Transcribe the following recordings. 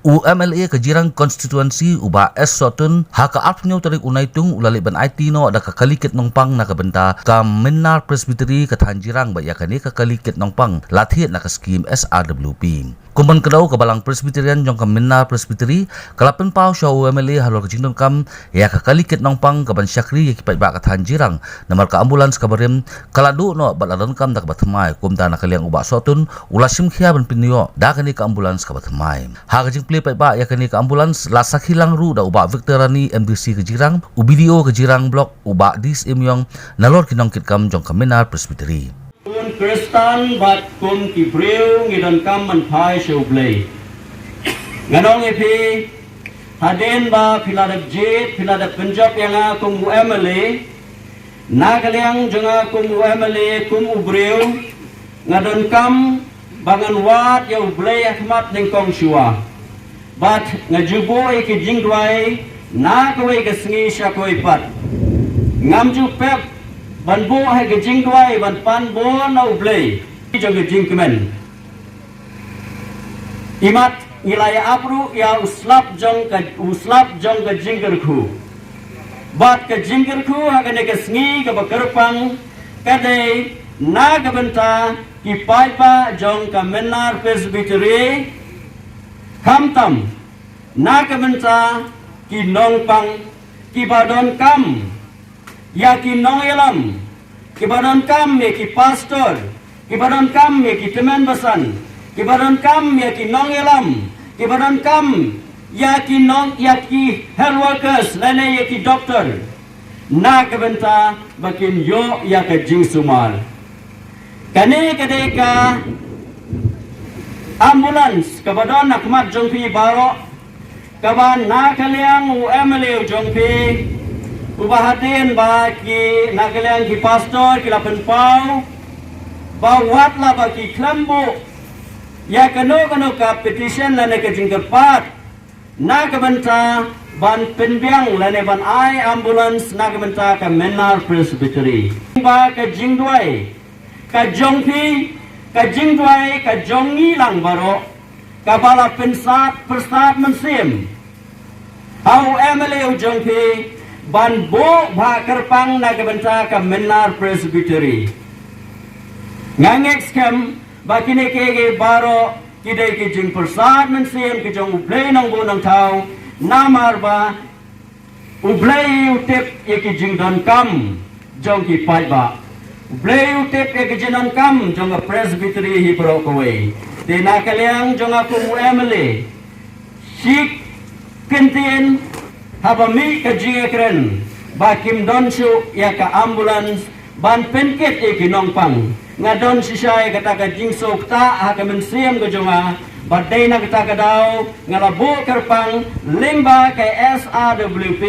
UMLA kejirang konstituensi uba S Sotun haka apnyo tarik unaitung ulali ban IT no ada kakalikit nongpang na kabenta ka Mennar Presbytery katanjirang ba yakani kakalikit nongpang lathiat na ka scheme SRWP. Kumban kadaw kabalang Presbyterian jong ka Mennar Presbytery kalapen pau sya UMLA halor kajingdon kam ya kakalikit nongpang kaban syakri ya kipat ba katanjirang namar ka ambulans kabarim kaladu no baladan kam da kabatmai kumda na kaliang uba Sotun ulasim khia ban pinyo da kani ka ambulans kabatmai. Ha kajing pai ba yakani ka ambulans lasak hilang ru da uba Victorani MDC kejirang ubidio kejirang blok uba dis imyong nalor kinongkit kam jong ka Mennar Presbytery. Un Kristan bat kum kibriu ngidon kam man pai shoublay. Nganong ipi hadin ba piladap jit piladap Punjab yang akum UMLA nagaliang jonga kum UMLA kum ubriu ngadon kam bangan wat ya ublay ahmat ning kong shua. Bat ngajubo ke jingdwai na kawai ke sengi sya kawai pat ngamju pep ban bo hai ke jingdwai ban pan bo na ublay jong ke jingkemen imat ngilaya apru ya uslap jong ke jinggerku bat ke jinggerku hagane ke sengi ke bakerpang kadai na kabenta ki paipa jong ka Mennar Presbytery kamtam na kabenta ki nongpang ki badon kam ya ki nongelam ki badon kam ya ki pastor ki badon kam ya ki teman basan ki badon kam ya ki nongelam ki badon kam ya ki health workers lene ya ki doktor na kabenta bakin yo ya ka jing sumal kane kadeka ambulans kabadon nakmat jongpi baro kaban nakaliang UMLA jongpi ubahatin ba ki nakaliang ki pastor ki lapen pau bawat la ba ki klambo ya kano ka petition lane ke jingkepat na kabenta ban penbiang lane ban ai ambulans na kabenta ka Mennar Presbytery ba ka jingdwai ka jongpi ka jingdwai ka jongi lang baro ka bala persat mensim au MLA jongpi ban bo ba kerpang na kabenta ka Mennar Presbytery ngangek scam ba kine kege baro kidai ki jing persat mensim ki jong ublay nang bo nang tau namar ba ublay utip ki jing don kam jong ki pai ba Blay utip ke jinan kam jonga Presbytery hi brokaway. De nakaliang jonga kum UMLA. Sik kentien habami ka jingekren. Ba kim donshu ya ka ambulans ban penket e kinongpang. Nga don si siya kata ka jingsok ta ha ka mensiam ka jonga. Badai na kata ka daw nga labo kerpang limba kay SRWP.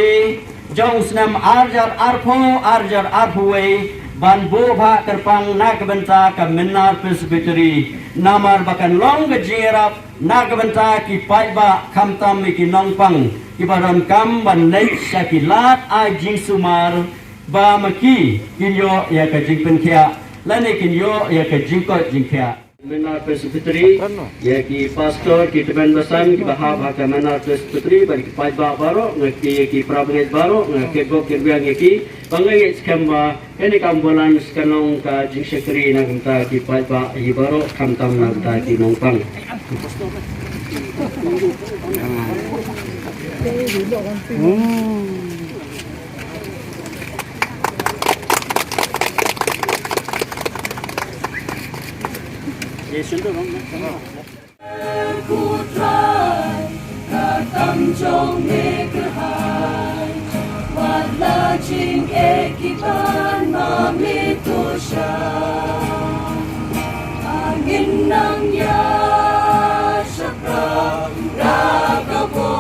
Jong snam arjar arpuway. Ban bo ba terpang na kabenta ka Mennar Presbytery namar bakan long gajirap na kabenta ki paiba kamtam ki nongpang ki baron kam ban lek syakilat a jing sumar ba maki kinyo ya ka jingpen khia lane kinyo ya ka jingkot jingkhia Mennar Presbytery ya ki pastor ki teman basan ki bahab ha ka Mennar Presbytery ban ki paiba baro ngaki ki prabnget baro ngaki gok kirbiang ki bangai skamba ini ambulans kanong ka jing sekri na ganta ki paiba ibaro kamtam na ganta ki nongpang ku try katam jong me kahai wadla jing ekipan mamito siya angin nang ya syakra ragabo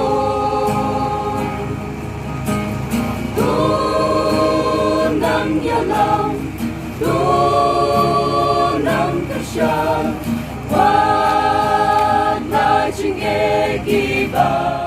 tunang yalang tunang kasya wadla jing ekipan